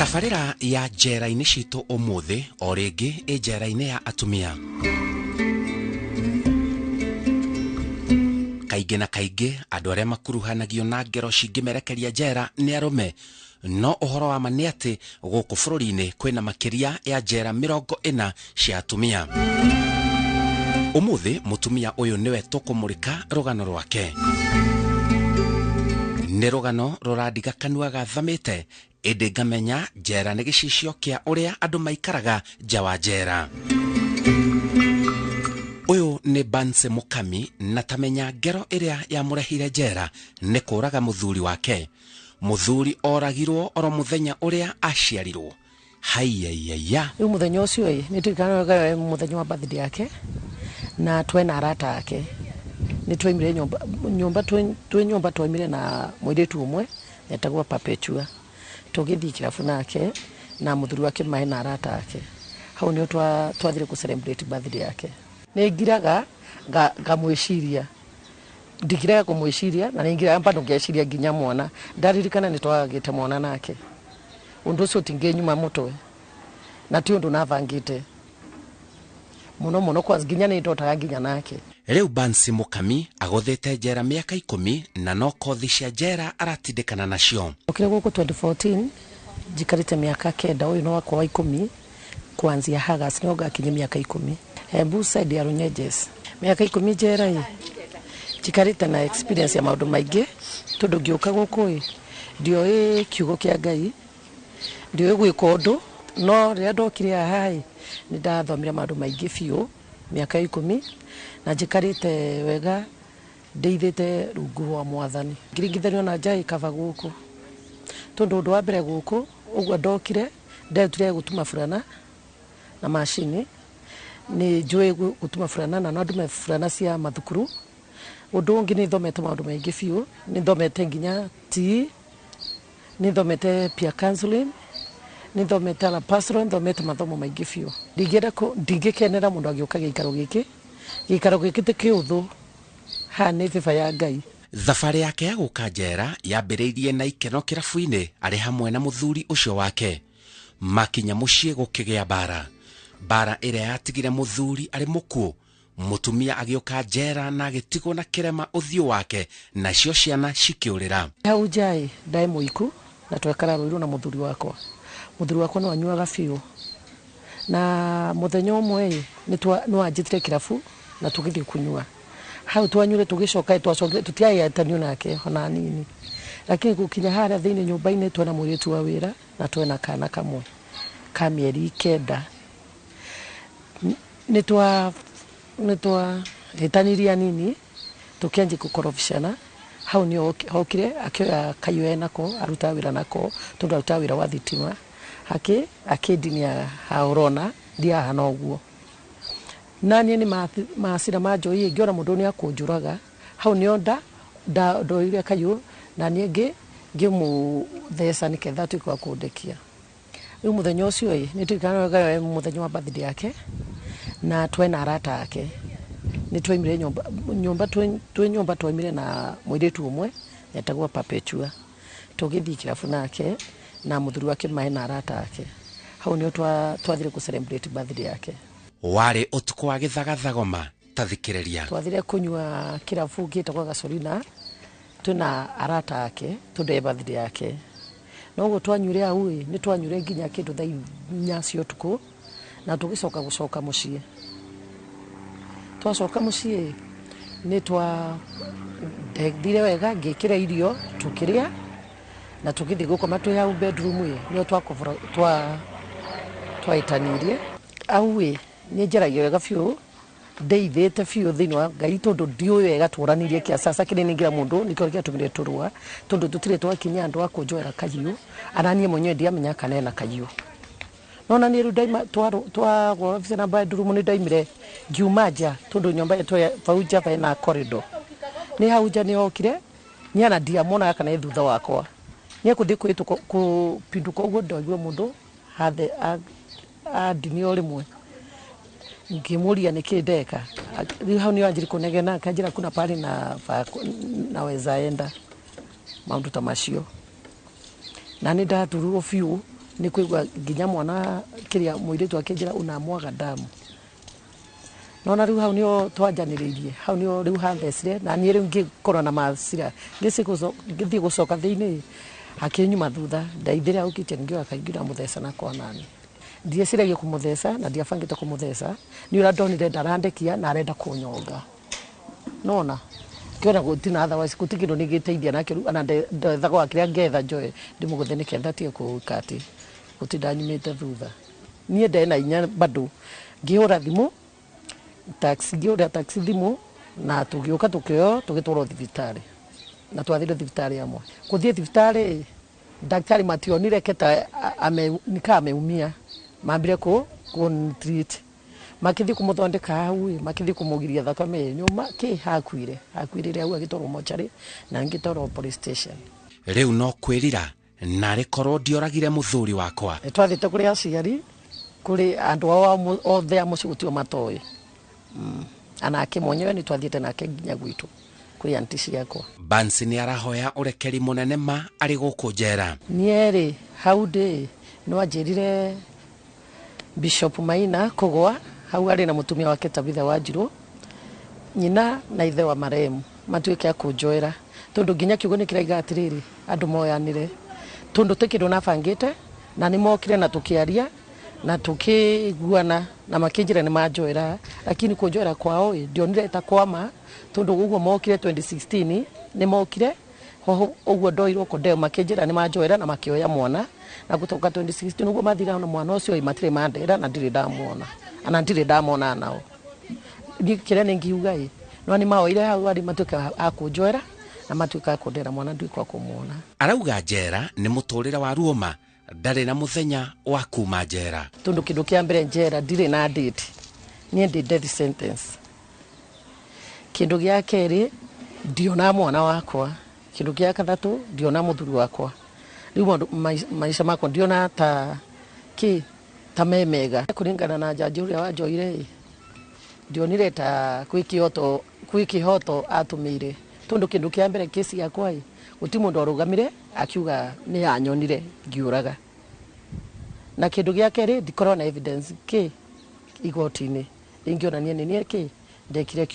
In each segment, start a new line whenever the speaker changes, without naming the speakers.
Tabarĩra ya njera-inĩ citũ ũmũthĩ o rĩngĩ njera-inĩ ya atumia. Kaingĩ na kaingĩ andũ arĩa makuruhanagio na ngero cingĩmerekeria njera nĩ arũme, no ũhoro wa ma nĩ atĩ gũkũ bũrũri-inĩ kwĩna makĩria ya njera 40 cia atumia. Ũmũthĩ mũtumia ũyũ nĩwe tũkũmũrĩka rũgano rwake. Nĩ rũgano rũrandiga kanua gathamĩte, ĩndĩ ngamenya njera nĩ gĩcicio kĩa ũrĩa andũ maikaraga nja wa njera. Ũyũ nĩ Banse Mukami, na tamenya ngero ĩrĩa yamũrehire njera nĩ kũraga mũthuri wake. Mũthuri oragirwo oro mũthenya ũrĩa aciarirwo. Haiyaiya.
Rĩu mũthenya ũcio nĩ twikaraga mũthenya wa birthday yake na twena arata ake. Nĩ twaimire nyũmba twaimire na mũirĩtu ũmwe etagwo Perpetua. Tũgĩthiĩ kĩrabu nake na mũthuri wake maĩ na arata ake. Hau nĩo twathire ku celebrate birthday yake. Nĩ ngiraga ngamwĩciria. Ndikiraga kumwĩciria na nĩ ngiraga bado ngeciria nginya mwana. Ndaririkana nĩ twagĩte mwana nake. Ũndũ ũcio tingenyuma mũtwe. Na ti ũndũ navangĩte. Mũno kwa nginya nĩ ndotaga nginya nake.
Rĩu Banse Mukami agothete njera mĩaka 10 na no kothi cia njera aratindĩkana nacio.
Okire gũkũ 2014 jikarite miaka 9, ũyũ no wakwa wa 10 kuanzia Hagas no gakinye miaka 10. Embu side ya Runyenjes. Miaka 10 njera jikarite na experience ya maũndũ maingĩ, tondũ ngĩũka gũkũ ndio kiugo kĩa Ngai, ndio gwĩka ũndũ, no rĩrĩa ndokire haha nĩ ndathomire maũndũ maingĩ biũ miaka 10 na jikarite wega ndeithĩte rungu wa Mwathani. Ngiringithanio na njai kava gũkũ, tondũ ũndũ wa mbere gũkũ ũguo ndokire ndetire gũtuma burana na machine, nĩ njũĩ gũtuma burana na no ndume burana cia mathukuru. Ũndũ ũngĩ nĩ thomete maũndũ maingĩ biũ, nĩ thomete nginya nĩ thomete peer counseling, nĩ thomete la pastoral, thomete mathomo maingĩ biũ. Ndingĩkenera mũndũ agĩũka gĩikaro gĩkĩ ti kĩũthũ. Ha nĩ baba ya Ngai.
Thabarĩ yake ya gũka njera yambĩrĩirie na ikeno kĩrabu-inĩ arĩ hamwe na mũthuri ũcio wake. Makinya mũciĩ gũkĩgĩa bara ĩrĩa yatigire mũthuri arĩ mũkuũ. Mũtumia agĩũka njera na agĩtigwo na kĩrema ũthiũ wake, nacio ciana cikĩũrĩra.
Hau njai ndaĩ mũiku na twekara rũirũ na mũthuri wakwa. Mũthuri wakwa no anyuaga biũ. Na mũthenya ũmwe no anjĩtire kĩrabu na tũgĩthiĩ kunyua. Hau twanyure tũgĩcoka tũtiayetanio nake ona nini. Lakini gũkinya harĩa thĩinĩ nyũmba-inĩ twena mũirĩtu wa wĩra na twena kana kamwe ka mĩeri 9. Nĩtwa hetaniria nini tukianjia gukorofishana. Hau nĩ hokire akioya kaiyo nako aruta wĩra nako, tondũ aruta wĩra wa thitima akĩndinia haorona ndia hana ũguo. Nani nĩ macira ma njoi ngĩona mũndũ nĩ akũnjũraga. Hau nĩ ndoire kaiyo na niĩ ngĩmũtheca nĩgetha tuĩke wa kũndekia. Rĩu mũthenya ũcio nĩ twikaraga mũthenya wa birthday yake na twena arata ake. Nĩ twaimire nyũmba twaimire na mũirĩtu ũmwe etagwo Perpetua. Tũgĩthiĩ kĩrabu nake na mũthuri wake maĩ na arata ake. Hau nĩo twathire ku celebrate birthday yake.
Warĩ ũtukũ wa gĩthagathagoma, tathikĩrĩria.
Twathire kunyua kĩrabu gĩtagwo Gasolina, twina arata ake tondũ birthday yake. No ũguo twanyure hau nĩ twanyure nginya kĩndũ thaa 4 cia ũtukũ na tũgĩcoka mũciĩ. Twacoka mũciĩ nĩ ndethire wega ngĩkĩra irio tũkĩrĩa na tũgĩthiĩ gũkoma twĩ hau bedroom nĩo twaitanirie. Hau nĩ njaragia wega biũ, ndeithĩte biũ thĩinĩ wa Ngai, tondũ ndiũĩ wega tũranirie kĩa sasa kĩrĩa nĩngira mũndũ nĩkĩo gĩatũmire tũrũa, tondũ tũtirĩ twakinya andũ a kũnjoera kahiũ, ananie mwenyewe ndiamenya kana ena kahiũ. Nona nĩ rĩu twagorofia na bedroom nĩ ndaimire ngiuma nja, tondũ nyũmba yetu vau nja hena corridor. Nĩ hau nja nĩ okire nĩ ana ndiamona kana thutha wakwa. Nĩ ekũthi kũpinduka ũguo ndaigua mũndũ ndinio rĩmwe. Ngĩmũria nĩkĩ ndeka. Rĩu hau nĩ anjĩrĩ kũnegena kanjĩra kuna pale naweza enda maũndũ ta macio. Na nĩ ndaturwo biũ ni kuigwa nginya mwana kiria muiritu akinjira unamwaga damu nona riu hau nio twanjaniririe hau nio riu hathecire na nie riu ngikorwo na macira ngithii gucoka thiini akinyuma thutha ndaithire ukite ngioka kaingira muthesa na kwa nani ndieciragia kumuthesa na ndiabangite kumuthesa ni ura ndonire ndarandekia na arenda kunyonga nona kiona gutina otherwise gutikindo nigiteithia nake ru ana ndethagwa kiria ngetha njoe ndimuguthenike ndatie kukati gutindanyumite thutha nie ndena inya bado ngihura thimu taxi thimu na tugiuka tukio tugitwaro thibitari na twathire thibitari amwe kuthie thibitari daktari mationire keta nika ameumia mambire ku treat makithi kumuthondeka hau makithi kumugiria thakame nyuma ki hakuire au agitoro mochari na ngitoro police station
riu no kwirira na rikorwo ndioragire muthuri wakwa
twathite kuri aciari kuri andu ao othe amuci gutio matoi anake mwenyewe ni twathiite nake nginya gwitu kuri anti ciakwa
Bansi ni arahoya urekeri munene ma ari guku njera
nieri hau ndi no anjirire Bishop Maina kugwa hau ari na mutumia wake Tabitha Wanjiru nyina na ithe wa maremu matuike akunjoera tondu nginya kiugo ni kiraiga atiriri andu moyanire tondu tekindo na bangite na ni mokire na tukiaria na tukiguana na makinjira ni majoera lakini kunjoera kwao ndionire ta kwama tondu guguo mokire 2016 ni mokire oguo ndoirwo kodeo makinjira ni majoera na makioya mwana na gutoka 2016 uguo mathira na mwana ucio imatire mandera na ndire ndamona nao ndikire ningiuga no ni maoire hau ari matuka akunjoera na matuka akundera mwana ndikwa kumuona
arauga njera ni muturire wa ruoma ndari na muthenya wa kuma njera
tondu kindu kia mbere njera ndire na date nie ndi death sentence kindu gia keri ndiona mwana wakwa kindu gia kathatu ndiona muthuri wakwa riu maisha makwa ndiona ta memega kuringana na jaji uria wanjoire ndionire ta kwikihoto atumire tondu kindu kia mbere kesi yakwa uti mundu arugamire akiuga ni anyonire ngiuraga na kindu gia keri ndikorwo na evidence igotini ingiona nie ndekire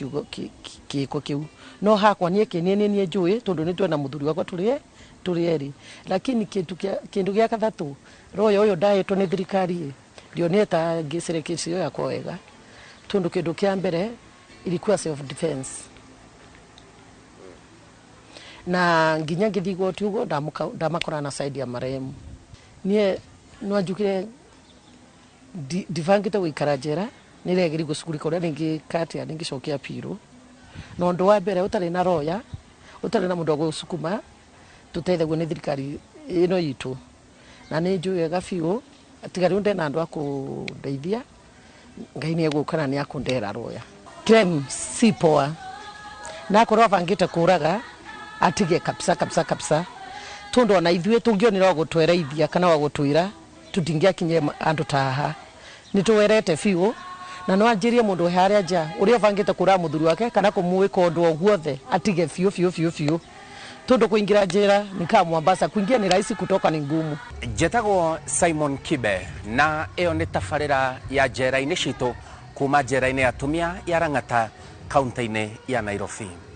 kiiko kiu no hakwa nie nie njui tondu ni twena muthuri wakwa turi eri lakini kindu gia kathatu royo uyo ndaetwo ni thirikari ndionire ta ngisire kesi yo yakwa wega tondu kindu kia mbere ilikuwa self defense na nginya ngithigo tiugo ndamakora na side ya maremu nie no njukire divangite wikara njera niregeri gucukuri koria ningi katia ningi cokia piro no ndo wa mbere utari na roya utari na mundu wa gucukuma tuteithagwo ni thirikari ino yitu na ni njui gabiu tigari unde na andu akundeithia ngai ni egukana ni akundera roya crime sipoa na korwa bangite kuraga atige kabisa tondu ona ithue tungionira gutwereithia kana wa gutwira tutingia kinye andu taha nituwerete fiu na no anjirie mundu haria nja uria bangite kura muthuri wake kana kumuwika undu ogwothe atige fiu tondu kuingira njira nika Mombasa kuingia ni rahisi kutoka ni ngumu.
Jetagwo Simon Kibe na eo ni tafarira ya njera-ini citu kuma njera-ini ya Tumia ya Rang'ata kaunti-ini ya Nairobi.